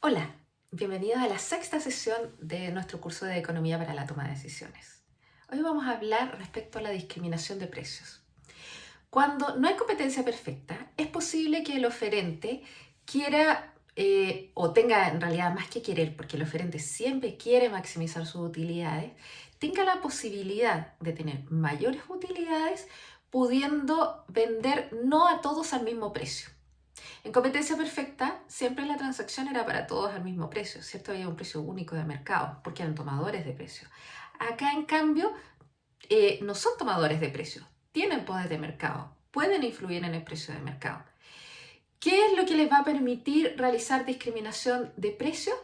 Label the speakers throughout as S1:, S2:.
S1: Hola, bienvenidos a la sexta sesión de nuestro curso de Economía para la Toma de Decisiones. Hoy vamos a hablar respecto a la discriminación de precios. Cuando no hay competencia perfecta, es posible que el oferente quiera o tenga en realidad más que querer, porque el oferente siempre quiere maximizar sus utilidades, tenga la posibilidad de tener mayores utilidades pudiendo vender no a todos al mismo precio. En competencia perfecta, siempre la transacción era para todos al mismo precio, ¿cierto? Había un precio único de mercado, porque eran tomadores de precio. Acá, en cambio, no son tomadores de precio, tienen poder de mercado, pueden influir en el precio de mercado. ¿Qué es lo que les va a permitir realizar discriminación de precios?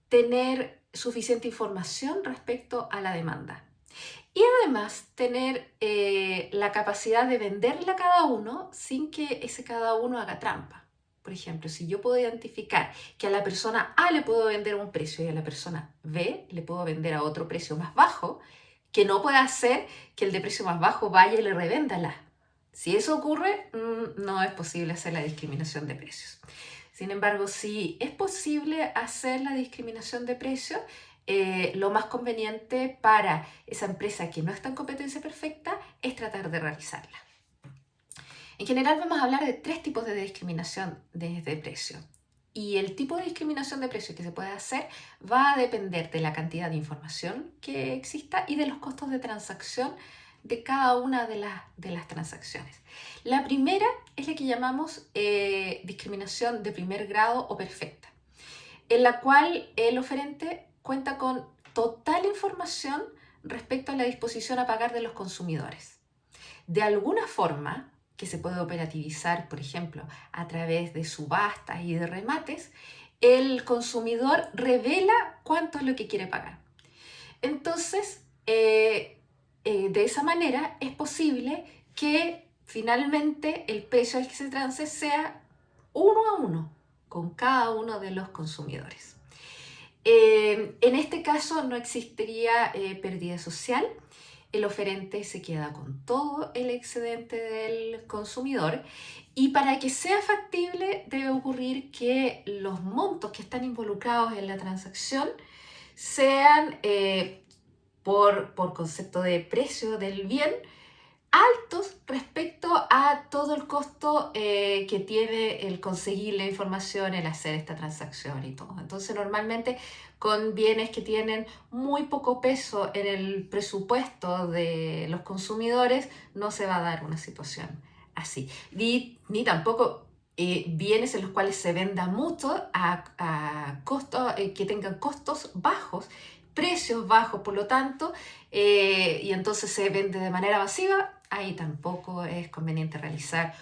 S1: Tener suficiente información respecto a la demanda. Y además tener la capacidad de venderle a cada uno sin que ese cada uno haga trampa. Por ejemplo, si yo puedo identificar que a la persona A le puedo vender a un precio y a la persona B le puedo vender a otro precio más bajo, que no pueda hacer que el de precio más bajo vaya y le revenda la. Si eso ocurre, no es posible hacer la discriminación de precios. Sin embargo, si es posible hacer la discriminación de precios, lo más conveniente para esa empresa que no está en competencia perfecta es tratar de realizarla. En general vamos a hablar de tres tipos de discriminación de precio. Y el tipo de discriminación de precio que se puede hacer va a depender de la cantidad de información que exista y de los costos de transacción de cada una de las transacciones. La primera es la que llamamos discriminación de primer grado o perfecta, en la cual el oferente cuenta con total información respecto a la disposición a pagar de los consumidores. De alguna forma, que se puede operativizar, por ejemplo, a través de subastas y de remates, el consumidor revela cuánto es lo que quiere pagar. Entonces, de esa manera es posible que finalmente el precio al que se trance sea uno a uno con cada uno de los consumidores. En este caso no existiría pérdida social. El oferente se queda con todo el excedente del consumidor y para que sea factible debe ocurrir que los montos que están involucrados en la transacción sean, por concepto de precio del bien, altos respecto a todo el costo que tiene el conseguir la información, el hacer esta transacción y todo. Entonces, normalmente con bienes que tienen muy poco peso en el presupuesto de los consumidores, no se va a dar una situación así. Ni tampoco bienes en los cuales se venda mucho a costos, que tengan costos bajos, precios bajos, por lo tanto, y entonces se vende de manera masiva. Ahí tampoco es conveniente realizar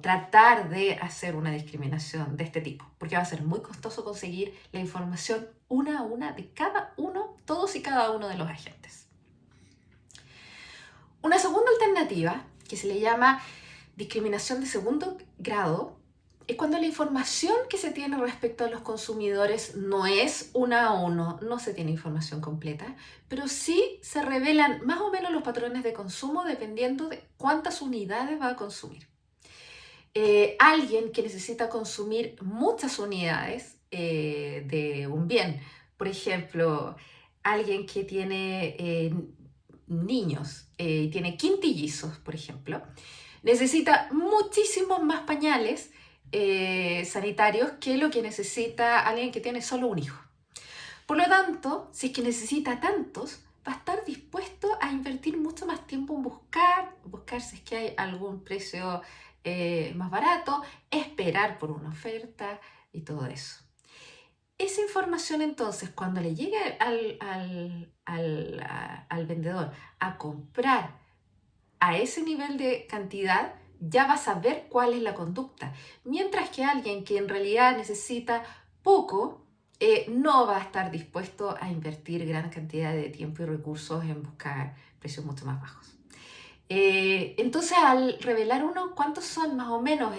S1: tratar de hacer una discriminación de este tipo, porque va a ser muy costoso conseguir la información una a una de cada uno, todos y cada uno de los agentes. Una segunda alternativa, que se le llama discriminación de segundo grado, es cuando la información que se tiene respecto a los consumidores no es una a uno, no se tiene información completa, pero sí se revelan más o menos los patrones de consumo dependiendo de cuántas unidades va a consumir. Alguien que necesita consumir muchas unidades de un bien, por ejemplo, alguien que tiene niños, tiene quintillizos, por ejemplo, necesita muchísimos más pañales sanitarios que lo que necesita alguien que tiene solo un hijo. Por lo tanto, si es que necesita tantos, va a estar dispuesto a invertir mucho más tiempo en buscar si es que hay algún precio más barato, esperar por una oferta y todo eso. Esa información entonces, cuando le llegue al vendedor a comprar a ese nivel de cantidad, ya va a saber cuál es la conducta. Mientras que alguien que en realidad necesita poco, no va a estar dispuesto a invertir gran cantidad de tiempo y recursos en buscar precios mucho más bajos. Entonces, al revelar uno cuántos son más o menos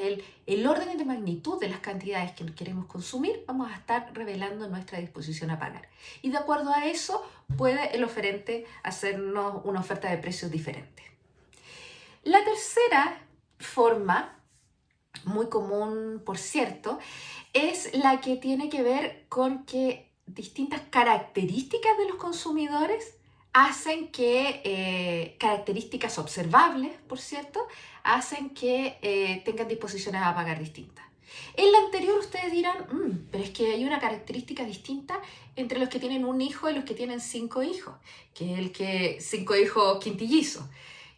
S1: el orden de magnitud de las cantidades que queremos consumir, vamos a estar revelando nuestra disposición a pagar. Y de acuerdo a eso, puede el oferente hacernos una oferta de precios diferente. La tercera tercera forma, muy común por cierto, es la que tiene que ver con que distintas características de los consumidores hacen que, características observables, por cierto, hacen que tengan disposiciones a pagar distintas. En la anterior ustedes dirán, pero es que hay una característica distinta entre los que tienen un hijo y los que tienen 5 hijos, que es el que 5 hijos quintillizos.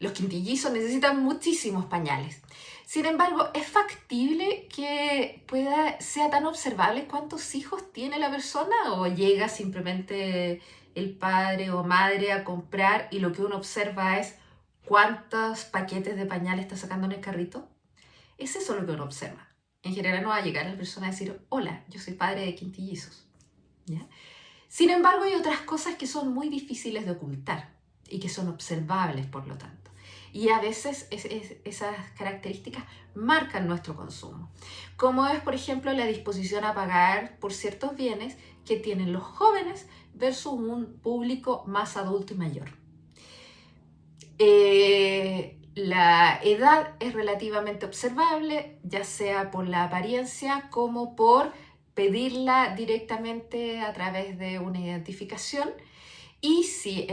S1: Los quintillizos necesitan muchísimos pañales. Sin embargo, es factible que sea tan observable cuántos hijos tiene la persona o llega simplemente el padre o madre a comprar y lo que uno observa es cuántos paquetes de pañales está sacando en el carrito. Es eso lo que uno observa. En general no va a llegar la persona a decir, hola, yo soy padre de quintillizos. ¿Ya? Sin embargo, hay otras cosas que son muy difíciles de ocultar y que son observables, por lo tanto. Y a veces esas características marcan nuestro consumo, como es, por ejemplo, la disposición a pagar por ciertos bienes que tienen los jóvenes versus un público más adulto y mayor. La edad es relativamente observable, ya sea por la apariencia como por pedirla directamente a través de una identificación. Y si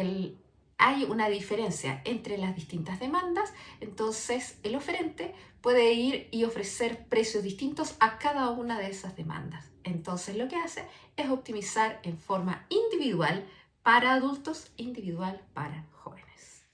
S1: hay una diferencia entre las distintas demandas, entonces el oferente puede ir y ofrecer precios distintos a cada una de esas demandas. Entonces lo que hace es optimizar en forma individual para adultos, individual para jóvenes.